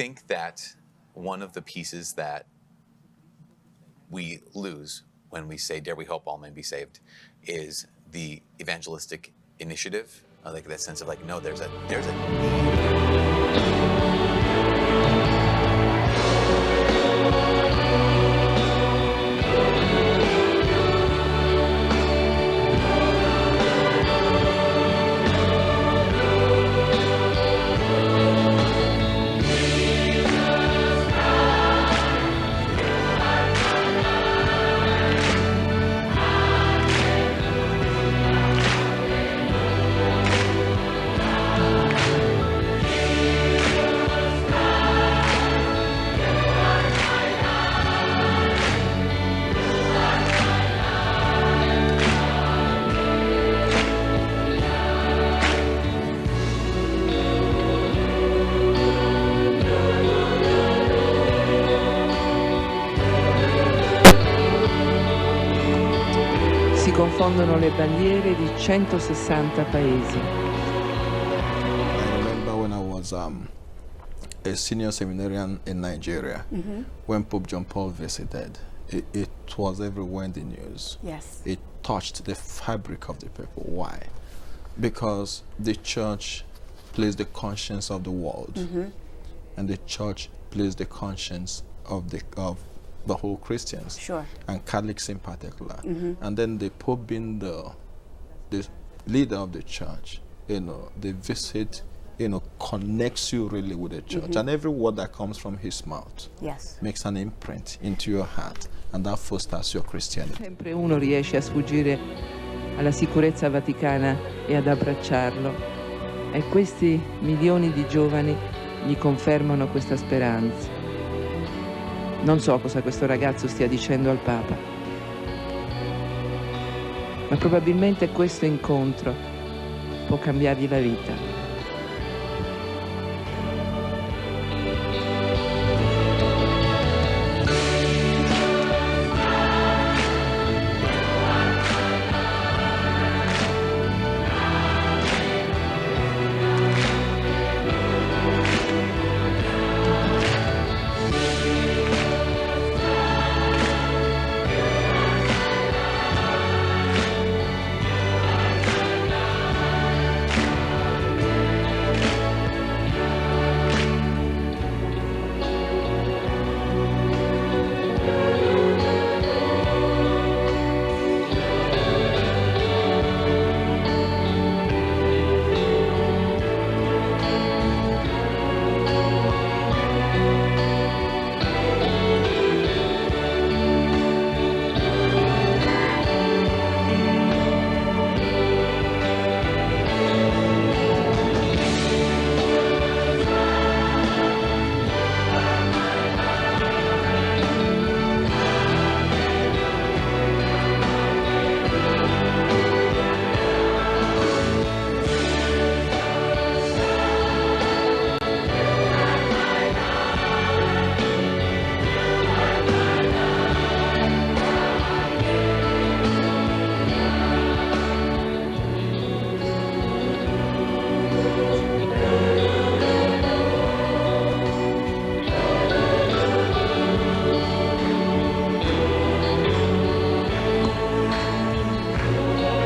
think that one of the pieces that we lose when we say, dare we hope all men be saved, is the evangelistic initiative, like that sense of like, no, there's a need. Si confondono le bandiere di 160 paesi. I remember when I was a senior seminarian in Nigeria, when Pope John Paul visited, it was everywhere in the news. Yes. It touched the fabric of the people. Why? Because the church plays the conscience of the world, and the church plays the conscience of the whole Christians, Sure. and Catholics in particular. And then the Pope being the leader of the church, the visit, connects you really with the church. And every word that comes from his mouth Yes. makes an imprint into your heart, and that fosters your Christianity. Sempre uno riesce a sfuggire alla sicurezza vaticana e ad abbracciarlo. E questi milioni di giovani gli confermano questa speranza. Non so cosa questo ragazzo stia dicendo al Papa, ma probabilmente questo incontro può cambiargli la vita.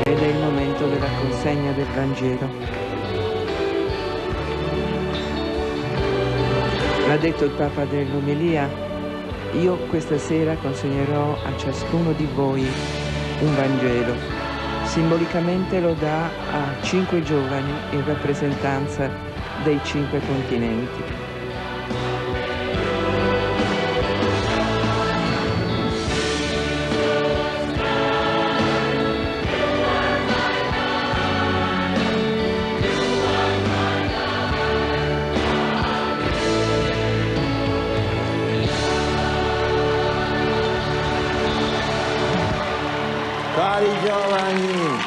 Ed è il momento della consegna del Vangelo. L'ha detto il Papa nell'omelia: io questa sera consegnerò a ciascuno di voi un Vangelo. Simbolicamente lo dà a 5 giovani in rappresentanza dei 5 continenti. Cari giovani,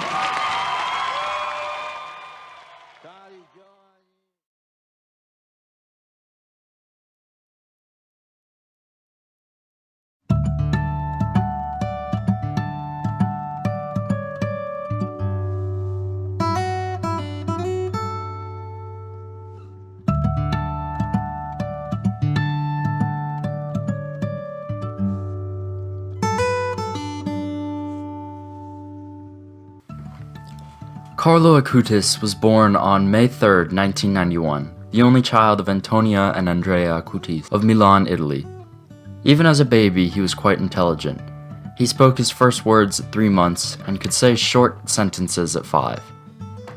Carlo Acutis was born on May 3, 1991, the only child of Antonia and Andrea Acutis of Milan, Italy. Even as a baby, he was quite intelligent. He spoke his first words at 3 months and could say short sentences at 5.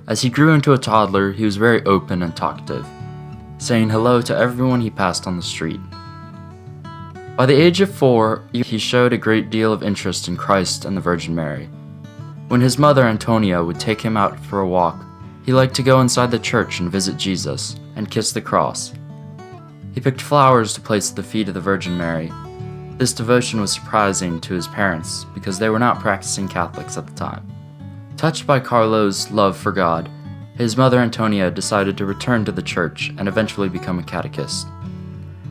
As he grew into a toddler, he was very open and talkative, saying hello to everyone he passed on the street. By the age of 4, he showed a great deal of interest in Christ and the Virgin Mary. When his mother Antonia would take him out for a walk, he liked to go inside the church and visit Jesus and kiss the cross. He picked flowers to place at the feet of the Virgin Mary. This devotion was surprising to his parents because they were not practicing Catholics at the time. Touched by Carlo's love for God, his mother Antonia decided to return to the church and eventually become a catechist.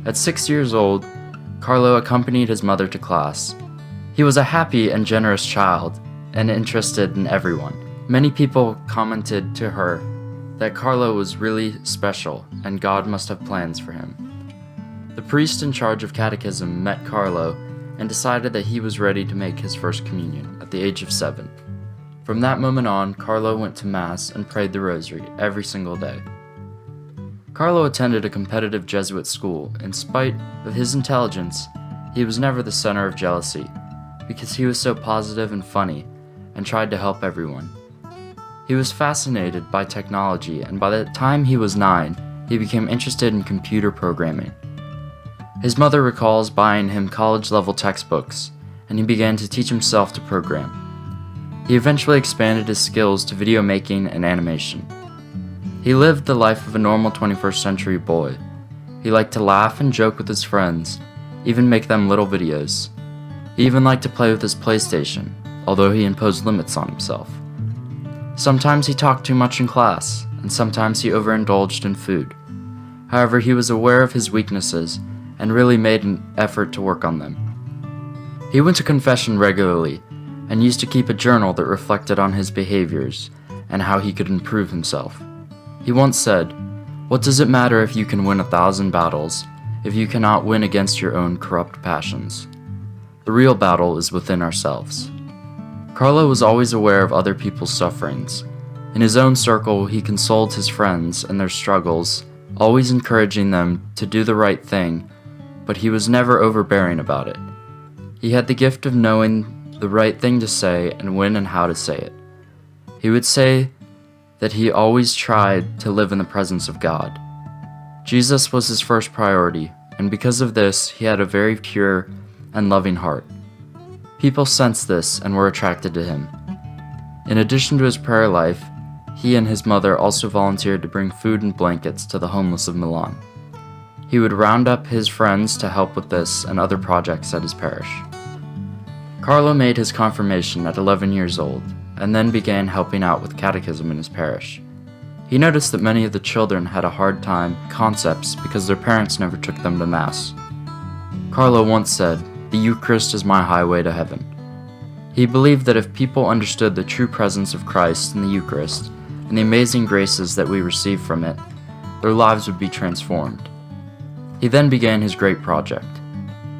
At 6 years old, Carlo accompanied his mother to class. He was a happy and generous child and interested in everyone. Many people commented to her that Carlo was really special and God must have plans for him. The priest in charge of catechism met Carlo and decided that he was ready to make his first communion at the age of 7. From that moment on, Carlo went to Mass and prayed the Rosary every single day. Carlo attended a competitive Jesuit school. In spite of his intelligence, he was never the center of jealousy because he was so positive and funny and tried to help everyone. He was fascinated by technology, and by the time he was 9, he became interested in computer programming. His mother recalls buying him college-level textbooks, and he began to teach himself to program. He eventually expanded his skills to video making and animation. He lived the life of a normal 21st century boy. He liked to laugh and joke with his friends, even make them little videos. He even liked to play with his PlayStation, although he imposed limits on himself. Sometimes he talked too much in class, and sometimes he overindulged in food. However, he was aware of his weaknesses and really made an effort to work on them. He went to confession regularly and used to keep a journal that reflected on his behaviors and how he could improve himself. He once said, "What does it matter if you can win 1,000 battles if you cannot win against your own corrupt passions? The real battle is within ourselves." Carlo was always aware of other people's sufferings. In his own circle, he consoled his friends in their struggles, always encouraging them to do the right thing, but he was never overbearing about it. He had the gift of knowing the right thing to say and when and how to say it. He would say that he always tried to live in the presence of God. Jesus was his first priority, and because of this, he had a very pure and loving heart. People sensed this and were attracted to him. In addition to his prayer life, he and his mother also volunteered to bring food and blankets to the homeless of Milan. He would round up his friends to help with this and other projects at his parish. Carlo made his confirmation at 11 years old, and then began helping out with catechism in his parish. He noticed that many of the children had a hard time with concepts because their parents never took them to Mass. Carlo once said, "The Eucharist is my highway to heaven." He believed that if people understood the true presence of Christ in the Eucharist and the amazing graces that we receive from it, their lives would be transformed. He then began his great project,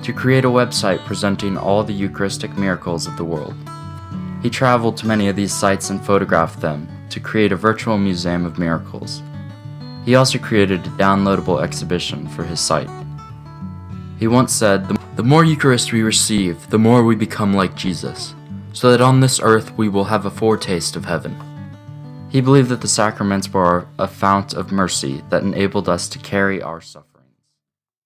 to create a website presenting all the Eucharistic miracles of the world. He traveled to many of these sites and photographed them to create a virtual museum of miracles. He also created a downloadable exhibition for his site. He once said, "The more Eucharist we receive, the more we become like Jesus, so that on this earth we will have a foretaste of heaven." He believed that the sacraments were a fount of mercy that enabled us to carry our suffering.